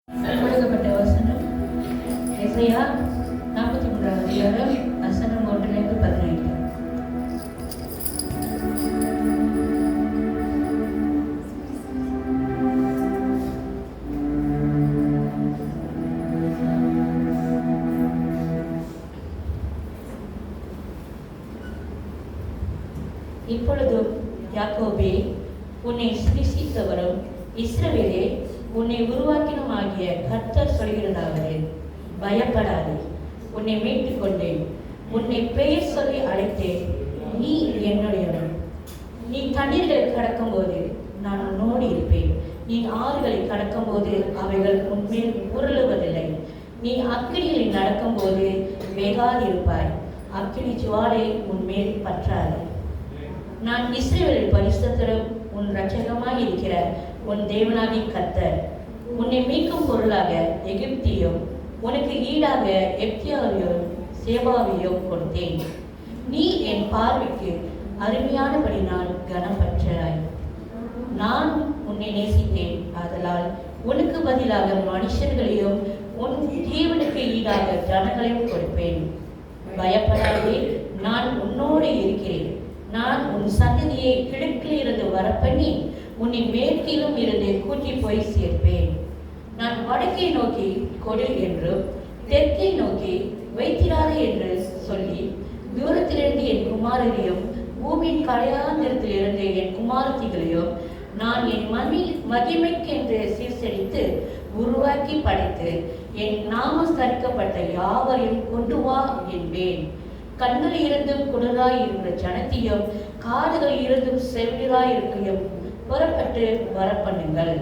கொடுக்கப்பட்ட வசனம் எசையா 43 அதிகாரம் வசனம் 1-15. இப்பொழுதும் யாக்கோபே, உன்னை சிருஷ்டித்தவரும் இஸ்ரவேலே, உன்னை உருவாக்கினுமாகிய கர்த்தர் சொல்கிறதாவது, பயப்படாதே, உன்னை மீட்டுக் கொண்டேன், உன்னை பெயர் சொல்லி அழைத்தேன், நீ என்னுடையவன். நீ தண்ணீர்களை கடக்கும் போது நான் உன்னோடு இருப்பேன், நீ ஆறுகளை கடக்கும் போது அவைகள் உன்மேல் உருளுவதில்லை. நீ அக்கினியில் நடக்கும் போது வேகாதிருப்பாய், அக்கினி ஜுவாலை உன்மேல் பற்றாது. நான் இஸ்ரவேலின் பரிசுத்தரும் உன் இரட்சகமாய் இருக்கிற உன் தேவனாகிய கர்த்தர். உன்னை மீட்கும் பொருளாக எகிப்தியும் உனக்கு ஈடாக எப்தியாவையும் சேபாவையும் கொடுத்தேன். நீ என் பார்வைக்கு அருமையானபடி நான் கனம் பெற்றாய். நான் உன்னை நேசித்தேன், ஆதலால் உனக்கு பதிலாக மனுஷர்களையும் உன் ஜீவனுக்கு ஈடாக ஜனங்களையும் கொடுப்பேன். பயப்படாதே, நான் உன்னோடு இருக்கிறேன். நான் உன் சந்ததியை கிழக்கில் இருந்து வரப்பண்ணி உன்னை மேற்கிலும் இருந்து கூட்டி போய் சேர்ப்பேன். நான் வடக்கை நோக்கி கொடு என்றும் தெற்கை நோக்கி வைத்திராதே என்று சொல்லி தூரத்திலிருந்து என் குமாரரையும் பூமியின் கடையாந்திரத்திலிருந்து என் குமாரத்திகளையும் நான் என் மகிமைக்கென்று சீர்செடித்து உருவாக்கி படைத்து என் நாமம் தரிக்கப்பட்ட யாவரையும் கொண்டு வா என்பேன். கண்கள் இருந்தும் குடராய் இருக்கிற ஜனத்தையும் காதுகள் இருந்தும் செவிடாய் இருக்கையும் புறப்பட்டு வரப்பண்ணுங்கள்.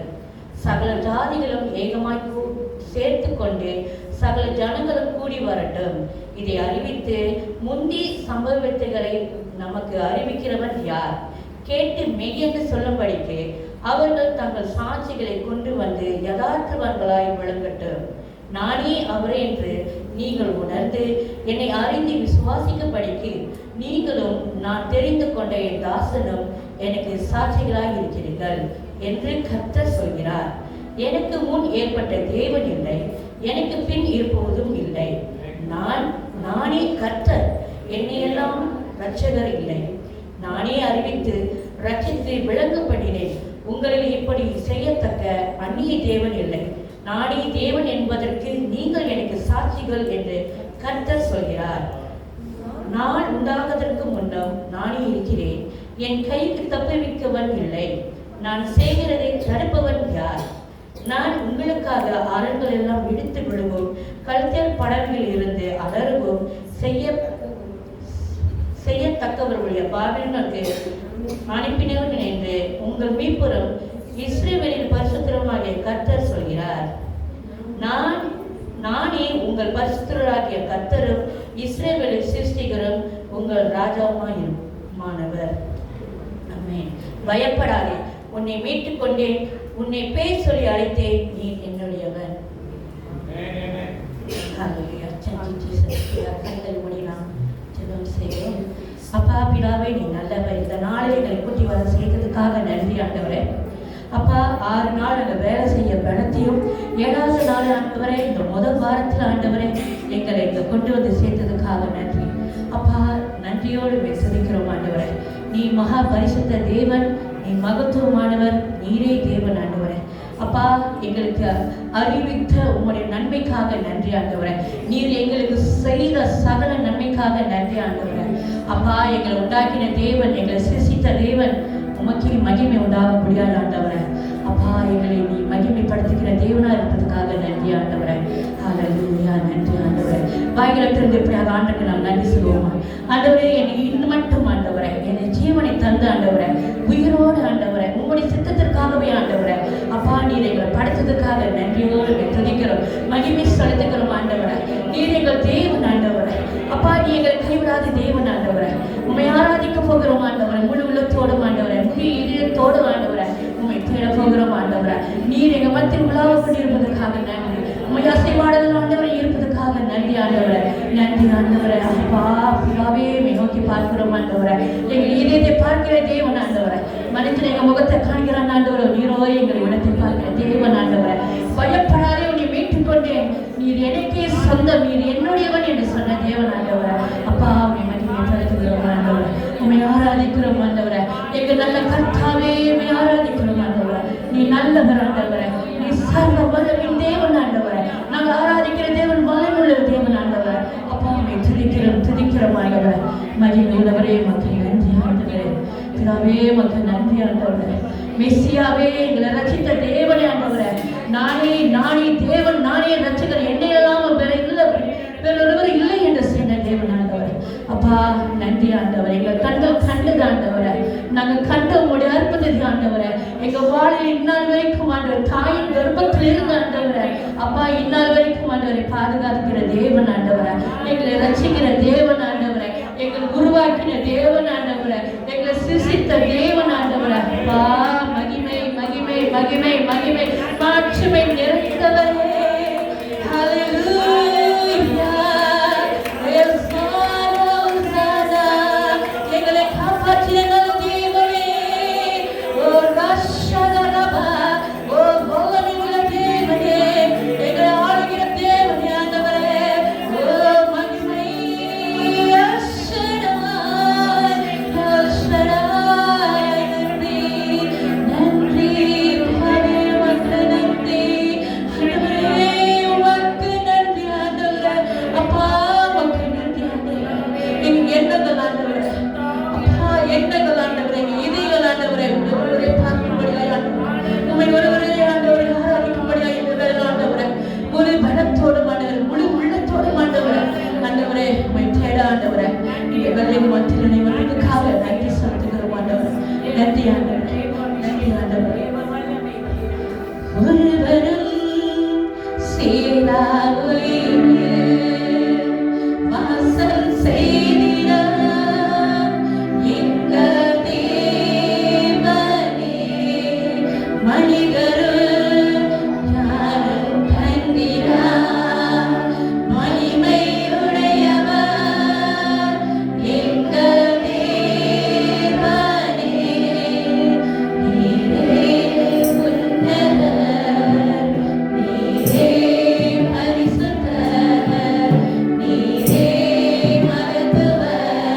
சகல ஜாதிகளும் ஏகமாய் சேர்த்து கொண்டு சகல ஜனங்களும் கூடி வரட்டும். இதை அறிவித்து முந்தி சம்பவத்துகளை நமக்கு அறிவிக்கிறவன் யார்? கேட்டு மெய்யென்று சொல்லும்படிக்கு அவர்கள் தங்கள் சாட்சிகளை கொண்டு வந்து யதார்த்தவன்களாய் விளங்கட்டும். நானே அவரே என்று நீங்கள் உணர்ந்து என்னை அறிந்து விசுவாசிக்கும்படிக்கு நீங்களும் நான் தெரிந்து கொண்ட என் தாசனும் எனக்கு சாட்சிகளாய் இருக்கிறீர்கள் என்று கர்த்தர் சொல்கிறார். எனக்கு முன் ஏற்பட்ட தேவன் இல்லை, எனக்கு பின் இருப்பதும் இல்லை. நானே கர்த்தர், என்னையெல்லாம் இரட்சகர் இல்லை. நானே அறிவித்து ரட்சித்து விளங்கப்படினேன். உங்களில் இப்படி செய்யத்தக்க அந்நிய தேவன் இல்லை. நானே தேவன் என்பதற்கு நீங்கள் எனக்கு சாட்சிகள் என்று கர்த்தர் சொல்கிறார். நான் உண்டாவதற்கு முன்னம் நானே இருக்கிறேன். என் கைக்கு தப்புவிக்கவன் இல்லை. நான் செய்கிறதை தடுப்பவன் யார்? நான் உங்களுக்காக அரண்கள் எல்லாம் இடித்து விழுவும் கல்தேல் படகில் இருந்து அலறுவும் செய்யத்தக்கவர்களுடைய பாபிலோனுக்கு அனுப்பினவன் என்று உங்கள் மீட்புறம் இஸ்ரவேலின் பரிசுத்தருமாகிய கர்த்தர் சொல்கிறார். நானே உங்கள் பரிசுத்தராகிய கர்த்தரும் இஸ்ரவேலின் சிருஷ்டிகரும் உங்கள் ராஜாவுமானவர். ஆமென். பயப்படாதே, உன்னை மீட்டுக் கொண்டேன், உன்னை பேர் சொல்லி அழைத்தேன், நீ என்னுடையவன். அப்பா பிதாவே, நீ நல்லவர். இந்த நாளில் எங்களை கூட்டி வர செய்ததுக்காக நன்றி ஆண்டவரே. அப்பா 6 நாள் நாங்கள் வேலை செய்ய பலத்தையும் 7வது நாள் ஆண்டவரே, இந்த முதல் வாரத்தில் ஆண்டவரே எங்களை இங்கே கொண்டு வந்து சேர்த்ததுக்காக நன்றி. அப்பா நன்றியோடு பேசுகிறோம் ஆண்டவரே. நீ மகா பரிசுத்த தேவன், நீ மகத்துவமானவர், நீரே தேவன் ஆண்டவரே. அப்பா எங்களுக்கு அறிவித்த உங்களுடைய நன்மைக்காக நன்றி ஆண்டவரே. நீர் எங்களுக்கு செய்த சகல நன்மைக்காக நன்றி ஆண்டவரே. அப்பா எங்களை உண்டாக்கின தேவன், எங்களை சிருஷ்டித்த தேவன், உமக்கே மகிமை உண்டாக முடியாது ஆண்டவரே. அப்பா எங்களை நீ மகிமைப்படுத்துகிற தேவனா இருப்பதற்காக நன்றி ஆண்டவரே. ஹல்லேலூயா, நன்றி ஆண்டவரே. வாய்களத்திலிருந்து எப்படியாக ஆண்டுக்கு நாம் நன்றி சொல்லுவோமா? ஆண்டவரே, என்னை இன்னும் மட்டும் ஆண்டவரே, என்னை ஜீவனை தந்து ஆண்டவரே, உயிரோடு ஆண்டவரே, உங்களுடைய சித்தத்திற்காகவே ஆண்டவரே. அப்பா நீர் எங்களை படைத்ததுக்காக நன்றியோடு துதிக்கிறோம், மகிமை செலுத்துகிறோம் ஆண்டவரே. நீர் எங்கள் தேவன் ஆண்டவரே. அப்பா நீ எங்களை கைவிடாத தேவன் ஆண்டவரே. உண்மை ஆராதிக்க போகிறோம் ஆண்டவரே, முழு உள்ளத்தோடும் ஆண்டவரே, முழு இதயத்தோடு ஆண்டவரே உண்மை தேட போகிறோம் ஆண்டவரே. நீர் எங்கள் மத்தியில் உலாவ கொண்டிருப்பதற்காக நன்றி. உண்மை அசைவாடுதல் ஆண்டவரை இருப்பதற்காக நன்றி ஆண்டவரே. நன்றி ஆண்டவரே. அப்பா பிதாவே நோக்கி பார்க்கிறோம் ஆண்டவரே. எங்கள் இதயத்தை பார்க்கிற தேவன் ஆண்டவரே. மனிதன் எங்கள் முகத்தை காண்கிறான் ஆண்டவரே. நீரோ எங்கள் இடத்தை பார்க்கிற தேவன் ஆண்டவரே. பயப்படாதே, நீர் எனக்கே சொந்தம், நீர் என்னுடையவன் என்று சொன்ன தேவன் ஆண்டவரே. அப்பா உம்மை மகிமைப்படுத்துகிறோம் ஆண்டவரே, உம்மை ஆராதிக்கிறோம் ஆண்டவரே. எங்கள் நல்ல கர்த்தாவே உம்மை ஆராதிக்கிறோம் ஆண்டவரே. நீ நல்லவர் ஆண்டவரே, நீ சர்வ வல்லமையின் தேவன் ஆண்டவரே. நாங்கள் ஆராதிக்கிற தேவன் வல்லமையுள்ள தேவன் ஆண்டவரே. அப்பா உம்மை துதிக்கிறோம் ஆண்டவரே. மகிமையுள்ளவரே மக்கள் நன்றி ஆண்டவரே. பிதாவே மக்கள் நன்றி ஆண்டவரே. மெஸ்ஸியாவே எங்களை ரட்சித்த தேவனே ஆண்டவரே. நானே தேவன், நானே ரட்சகர், என்னையெல்லாம் வேறொருவர் இல்லை என்று சொன்ன தேவன் ஆண்டவரே. அப்பா நன்றி ஆண்டவரே. எங்கள் கண்கள் கண்டது ஆண்டவரே, நாங்கள் கண்ட உங்களுடைய அற்புதத்தை ஆண்டவரே. எங்க வாழ்வில் இந்நாள் வரைக்கும் ஆண்டவர், தாயின் கர்ப்பத்தில் இருந்த ஆண்டவரே, அப்பா இந்நாள் வரைக்கும் ஆண்டவரை பாதுகாக்கிற தேவன் ஆண்டவரே, எங்களை ரட்சிக்கிற தேவன் ஆண்டவரே, எங்களை உருவாக்கின தேவன் ஆண்டவரே, எங்களை சிருஷ்டித்த தேவன் ஆண்டவரே. அப்பா மகிமை மகிமை மகிமை மகிமை மாட்சிமை நிறைந்தவரே. எங்களை காப்பாற்றிய தேவனே, ஓ ராஷரபா, ஓ பௌலமிகுல தேவனே, எங்களை ஆளுகிற தேவனே ஆண்டவரே. ஓ மகிமை அஷடாய் அஷடாய். நன்றி நன்றி ஹரே உமக்கு நன்றி, ஹரே உமக்கு நன்றி ஆண்டவரே. அப்பா உமக்கு நன்றி ஆண்டவரே. எங்க எண்ணங்கள் ஆண்டவரே, அப்பா எண்ணங்கள் ஆண்டவரே, எங்க இதயங்கள் ஆண்டவரே, ஒருவரை பார்க்கும்படியாய் ஆண்டவரே, உம்மை ஒருவரே ஆண்டவரே ஆராதிக்கும்படியாய் எங்கள் ஆண்டவரே, முழு பலத்தோடும் ஆண்டவரே, முழு உள்ளத்தோடும் ஆண்டவரே, ஆண்டவரே உம்மை தேட ஆண்டவரே. நீங்க வெள்ளை மத்தியில் நினைவதற்காக நன்றி செலுத்துகிறோம் ஆண்டவரே. நன்றி ஆண்டவரே, நன்றி ஆண்டவரே. ஒருவரும் சேராதொழியே வாசல் செய்திட எங்கள் தேவனே, மனிதரும் யாரும் கண்டிரா மகிமையுடையவர் எங்கள் தேவனே. நீரே உன்னதர், நீரே பரிசுத்தர், நீரே மகத்துவர்,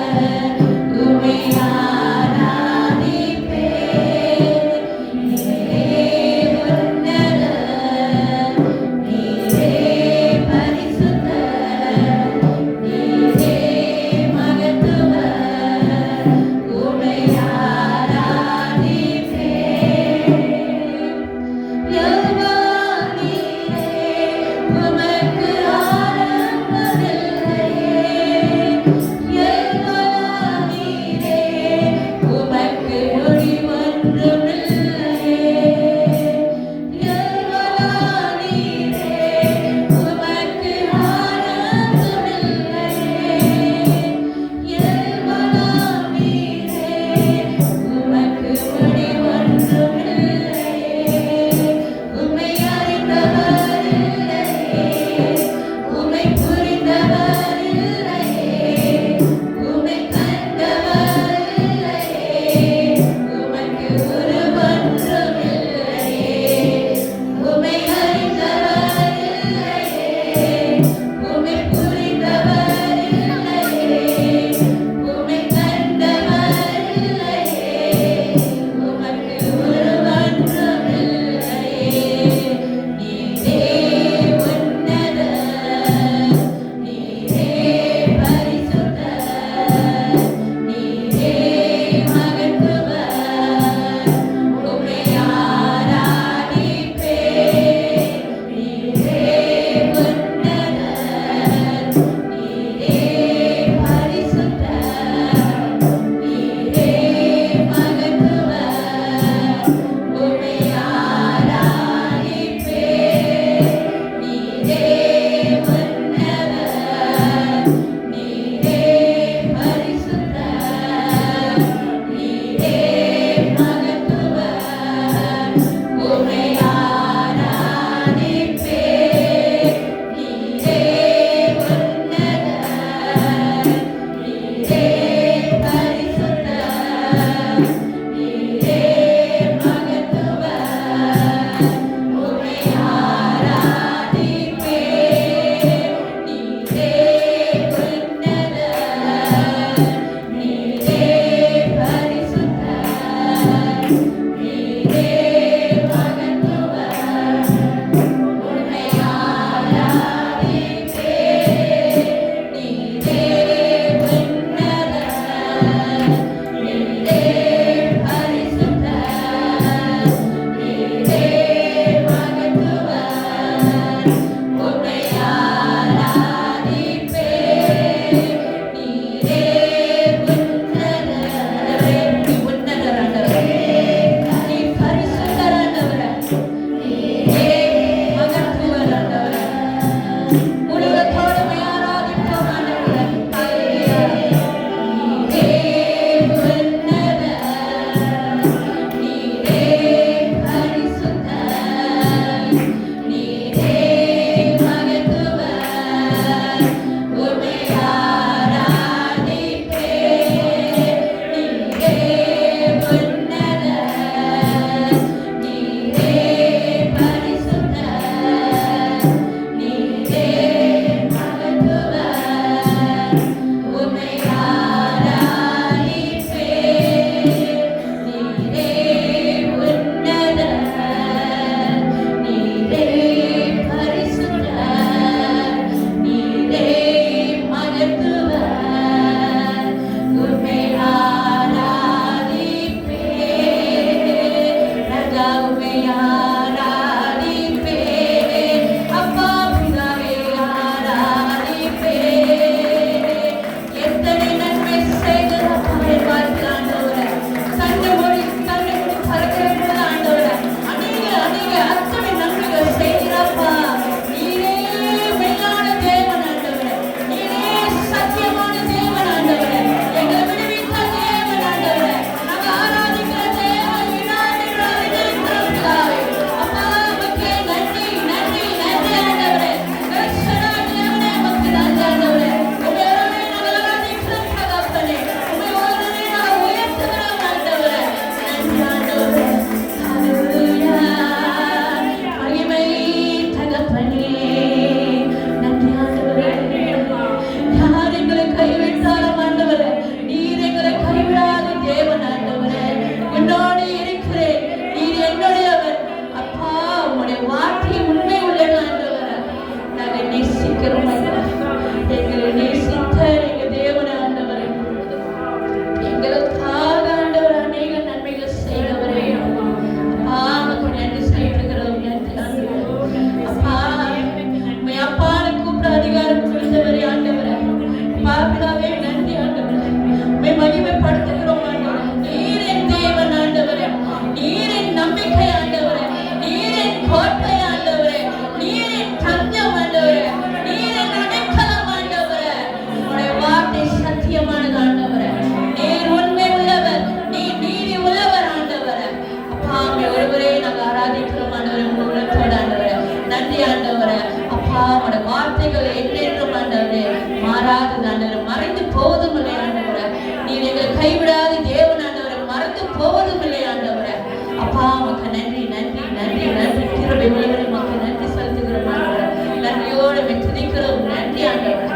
ஆண்டவரே. அப்பா உடைய வார்த்தைகள் என்றென்றும் ஆண்டவரே மாறாதது ஆண்டவரே, மறைந்து போவதும் இல்லை ஆண்டவரே. நீர் எங்களை கைவிடாத தேவன் ஆண்டவரே, மறந்து போவதும் இல்லை ஆண்டவரே. அப்பா உமக்கு நன்றி நன்றி நன்றி நன்றி. கிருபை உள்ளவரே உமக்கு நன்றி செலுத்துகிறோம் ஆண்டவரே. நன்றியோடு துதிக்கிறோம். நன்றி ஆண்டவரே.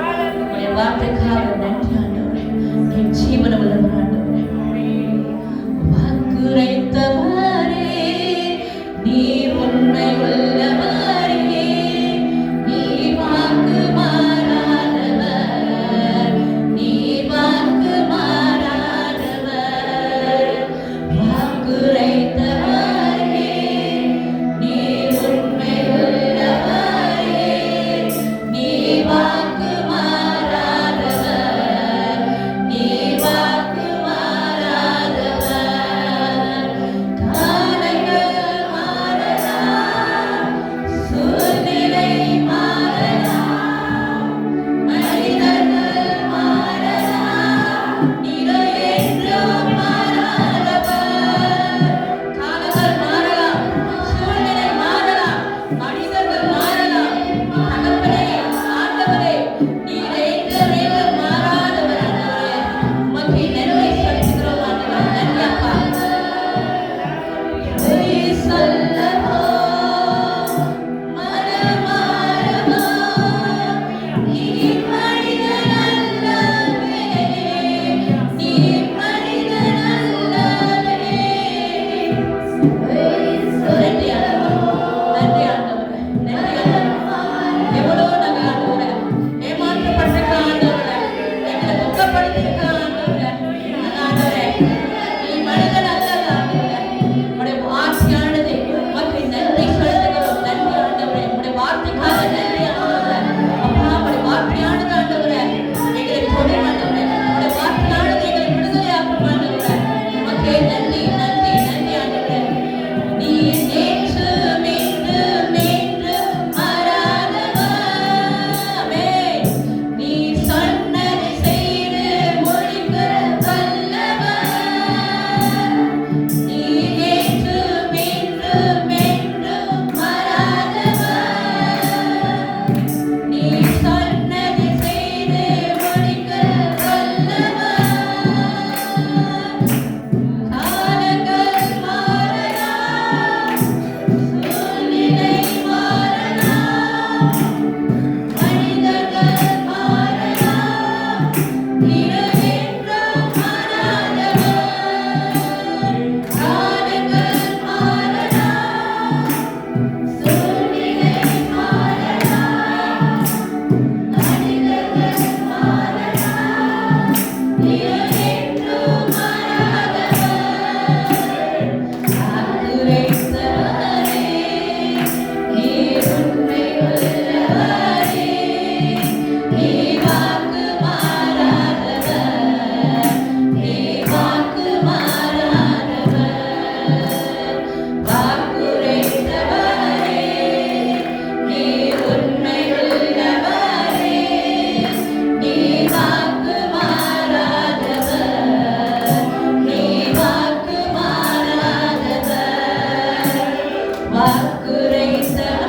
உடைய வார்த்தைக்காக நன்றி ஆண்டவரே. என் ஜீவன உள்ளவர் ஆண்டவரே. வாக்குரைத்தவரே நீர் உண்மை உள்ளவரே, நீர் வாக்கு மாறாதவர், நீர் வாக்கு மாறாதவர். வாக்குரைத்தவரே நீர் உண்மை உள்ளவரே, நீர் வாக்கு மாறாதவர், நீர் வாக்கு மாறாதவர். காலங்கள் மாறலாம், சூழ்நிலை மாறலாம், மனிதர்கள் மாறலாம், நீரோ என்றும் மாறாதவர். காலங்கள் மாறலாம், சூழ்நிலை மாறலாம், மனிதர்கள் மாறலாம். தகப்பனே, ஆண்டவரே, நீர் என்றும் என்றும் மாறாதவர் ஆண்டவரே. உமக்கு நன்றி செலுத்துகிறோம் ஆண்டவரே. நன்றி அப்பா. பொய் சொல்லவோ மனமாறவோ நீர் மனிதன் அல்லவே, நீர் மனிதன் அல்லவே. நன்றி ஆண்டவரே, நன்றி ஆண்டவரே, நன்றி ஆண்டவரே. எவ்வளவு நாங்கள் ஆண்டவரே ஏமாற்றப்பட்டிருக்கிறோம் ஆண்டவரே, எங்களை துக்கப்படுத்தியிருக்கிறோம் ஆண்டவரே. ஆண்டவரே, நீ மனிதன் அல்ல ஆண்டவரே. உடைய வார்த்தையானது உமக்கு நன்றி செலுத்துகிறோம். நன்றி ஆண்டவரே. உடைய வார்த்தைக்காக நன்றி ஆண்டவரே. அப்பா உடைய வார்த்தையானது ஆண்டவரே எங்களை தொடும் ஆண்டவரே. உடைய வார்த்தையானது எங்களை விடுதலையாக்கும் ஆண்டவரே. உமக்கே நன்றி நன்றி நன்றி ஆண்டவரே. நீர் நேற்று மீண்டும் மீண்டும் மாறாதவர். ஆமென். நீர் சொன்னதை செய்து முடிக்க வல்லவர். நீர் நேற்று மீண்டும் மீண்டும் மாறாதவர். நீர் சொன்னதை செய்து முடிக்க வல்லவர். காலங்கள் மாறலாம், சூழ்நிலை மாறலாம், மனிதர்கள் மாறலாம், நீர் என்றும் மாறாதவர். காலங்கள் மாறலாம், சூழ்நிலை மாறலாம், மனிதர்கள் மாறலாம், நீர் என்றும் மாறாதவர். வாக்குரைத்தவரே நீர் உண்மை உள்ளவரே, நீர் வாக்கு மாறாதவர், நீர் வாக்கு மாறாதவர். வாக்குரைத்தவரே நீர் உண்மை உள்ளவரே, நீர் வாக்கு மாறாதவர், நீர் வாக்கு மாறாதவர். வாக்குரைத்தவரே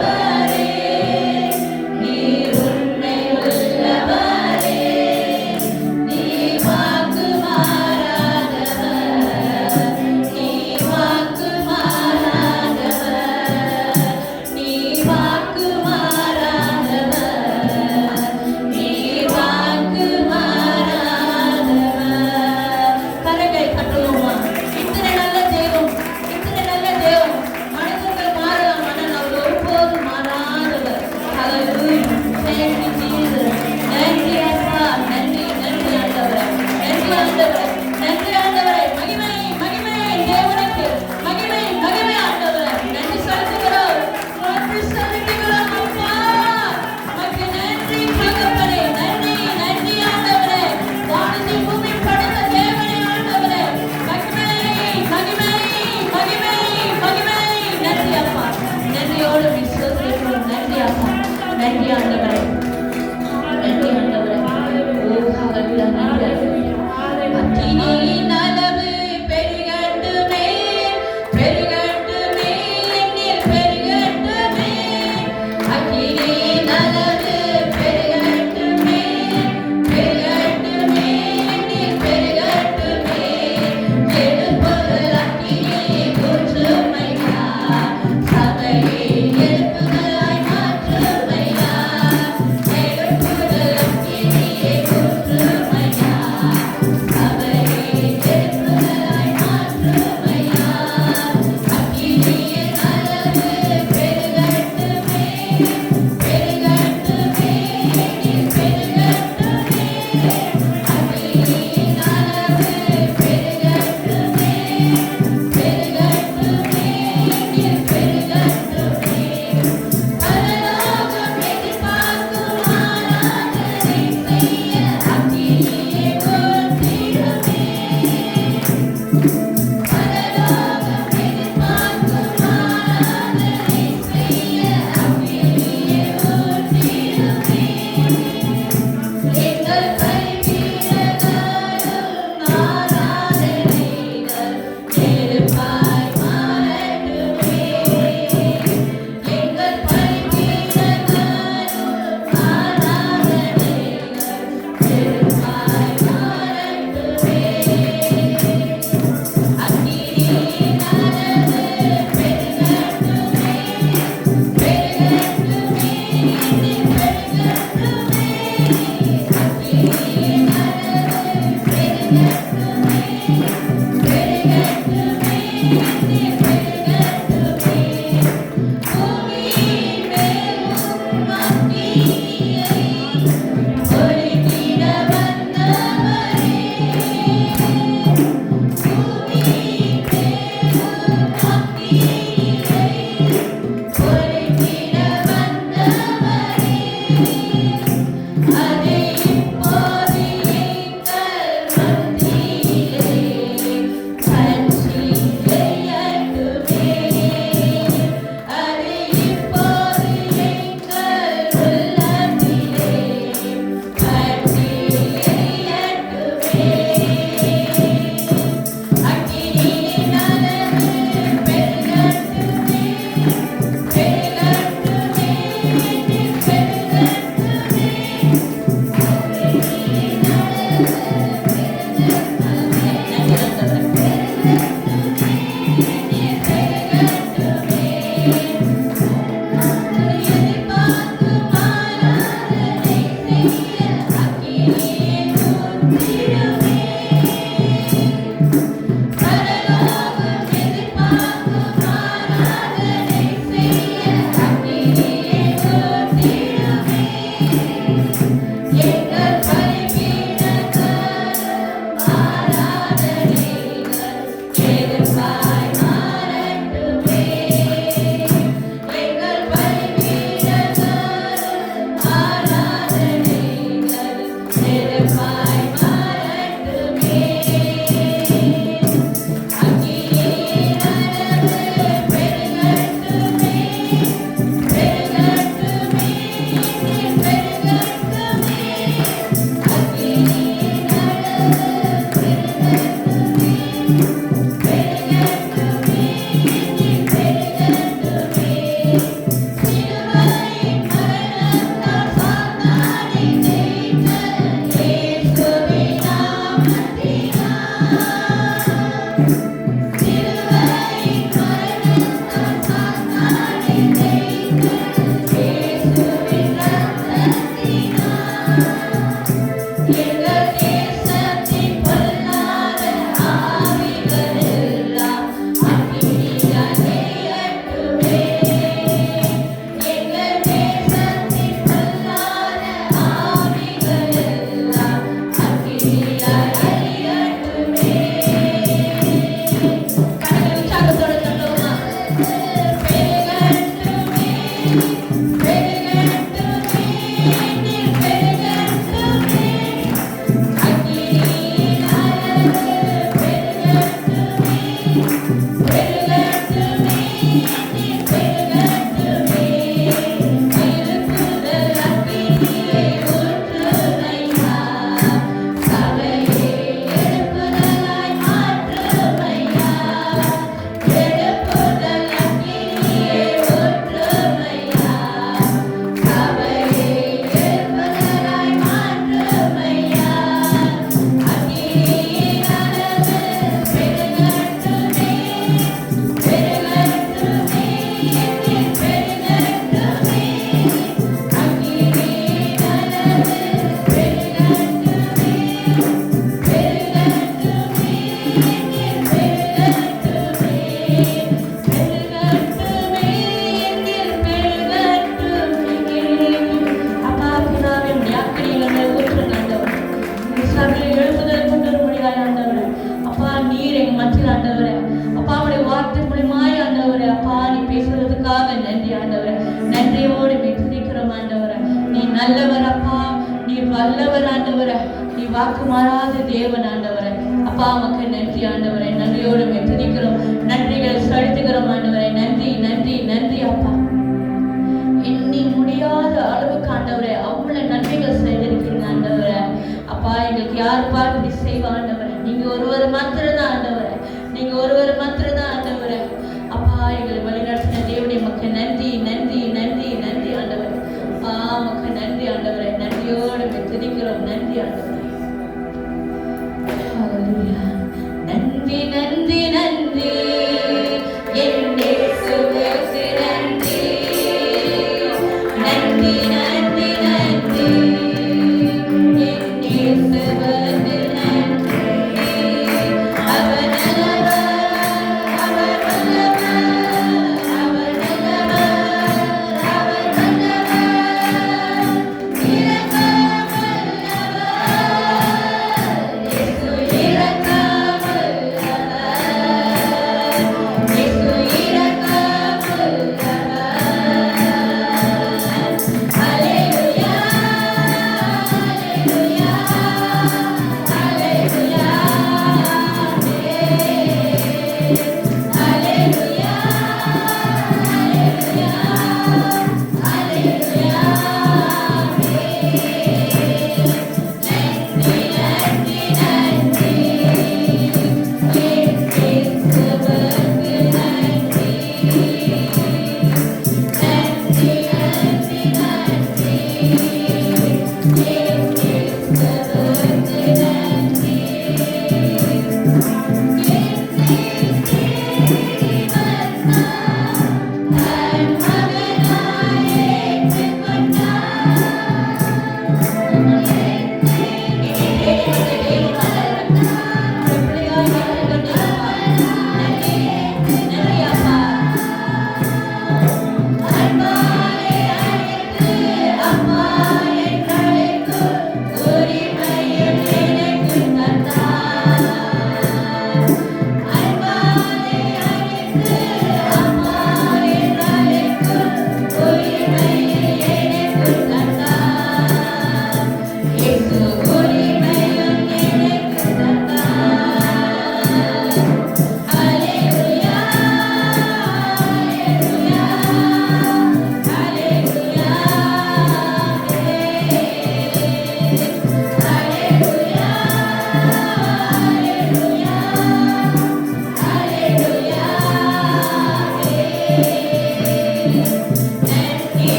நீர் உண்மை உள்ளவரே, நீர் வாக்கு மாறாதவர், நீர் வாக்கு மாறாதவர், நீர் வாக்கு மாறாதவர், நீர் வாக்கு மாறாதவர். கரங்களை தட்டுவோமா? இத்தனை நல்ல தெய்வம், இத்தனை நல்ல தெய்வம். மனிதர்கள் மாறலாம், ஆனால் அவர் ஒருபோதும் மாறாதவர். Hallelujah. Thank you, Jesus. நன்றி அப்பா, நன்றி நன்றி ஆண்டவரே, நன்றி ஆண்டவரே, நன்றி ஆண்டவரே. மகிமை மகிமை தேவனுக்கு, மகிமை மகிமை ஆண்டவரே. நன்றி செலுத்துகிறோம், நன்றி செலுத்துகிறோம் அப்பா. உமக்கு நன்றி தகப்பனே, நன்றி நன்றி ஆண்டவரே. வானத்தை பூமி படைத்த தேவனே ஆண்டவரே, மகிமை மகிமை மகிமை மகிமை. நன்றி அப்பா, நன்றியோடு விசுவாசிக்கிறோம். நன்றி அப்பா, நன்றி ஆண்டவரே, நன்றி ஆண்டவரே. ஓ ஹalleluya, நன்றி ஆண்டவரே. அக்கினியின் அளவு பெருகட்டுமே, பெருகட்டுமே, என்னில் பெருகட்டுமே. அக்கினி பெருகட்டுமே நல்லவர் அப்பா, நீ வல்லவர் ஆண்டவரே, நீ வாக்கு மாறாத தேவன் ஆண்டவரே. அப்பா உமக்கு நன்றி ஆண்டவரே, நன்றியோடு துதிக்கிறோம், நன்றிகளை செலுத்துகிறோம் ஆண்டவரே. நன்றி நன்றி நன்றி அப்பா. எண்ணி முடியாத அளவுக்கு ஆண்டவரே அவ்வளவு நன்மைகள் செய்திருக்கீங்க ஆண்டவரே. அப்பா எங்களுக்கு யாருப்பா இப்படி செய்வா ஆண்டவரே? நீங்க ஒருவர் மாத்திரதான் ஆண்டவரே, நீங்க ஒருவர் மாத்திரதான் ஆண்டவரே. அப்பா எங்களை வழிநடத்தின தேவனுடைய மக்கள் நன்றி நன்றி நன்றி நன்றி ஆண்டவரே. அப்பா மக்கள் நன்றி ஆண்டவரே, நன்றியோடு துதிக்கிறோம். நன்றி ஆண்டவரே. நன்றி நன்றி நன்றி என் இயேசுவுக்கு நன்றி. நன்றி நன்றி நன்றி என் இயேசுவுக்கு நன்றி. அவர் நல்லவர், அவர் நல்லவர், அவர் நல்லவர், அவர் நல்லவர், இரக்கம் உள்ளவர், இயேசு இரக்கம் உள்ளவர், இயேசு இரக்கம்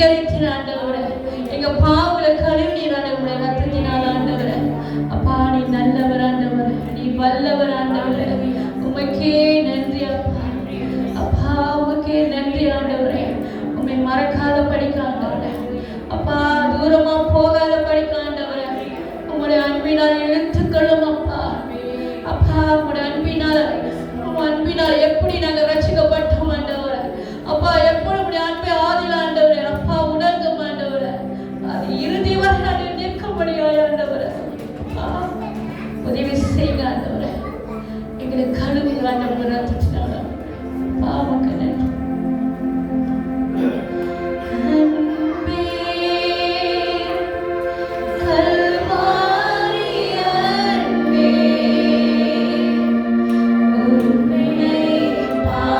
சுத்திகரித்து ஆண்டவரே எங்க பாவங்களை கழுவி ஆண்டவரே ரத்தத்தினால் ஆண்டவரே. அப்பா நீ நல்லவர் ஆண்டவரே, நீ வல்லவர் ஆண்டவரே. உமக்கே நன்றி அப்பா. அப்பா உமக்கே நன்றி ஆண்டவரே. உம்மை மறக்காத படிக்க ஆண்டவரே. அப்பா தூரமா போகாத படிக்க ஆண்டவரே. உம்முடைய அன்பினால் இழுத்துக்கொள்ளும் அப்பா. அப்பா உம்முடைய அன்பினால் எப்படி நாங்கள் ரட்சிக்கப்பட்டோம் ஆண்டவரே. அப்பா எப்படி உடைய அன்பை ஆதில் ஆண்டவரே அப்பா உணர்ந்தும் ஆண்டவரே. அது இறுதி வரை நாங்கள் நிற்கும்படியாய் ஆண்டவரே உதவி செய்யுங்க ஆண்டவரே. எங்களை கழுவுங்க ஆண்டவரே ரத்தத்தினால. பாவங்க நன்றி. பாவ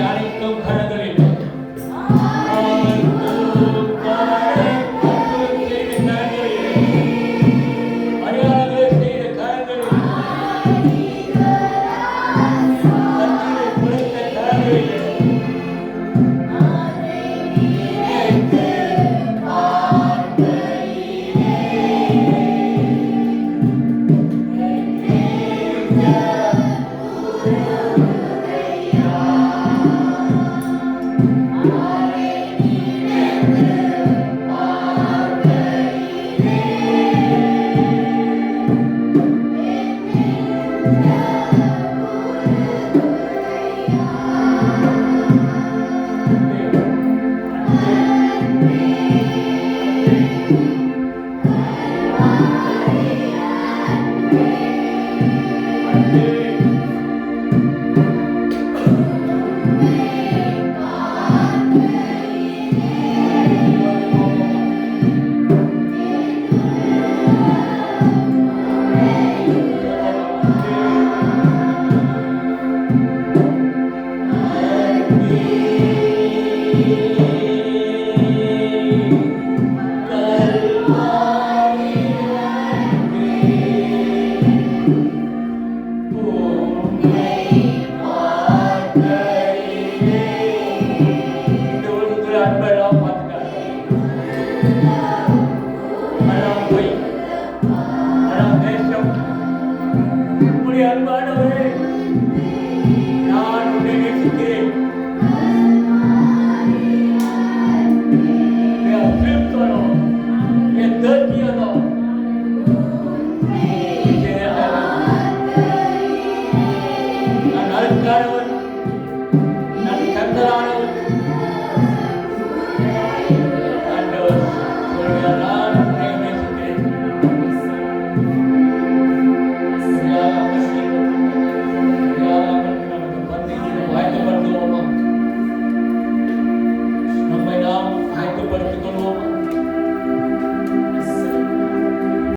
அனைத்தும்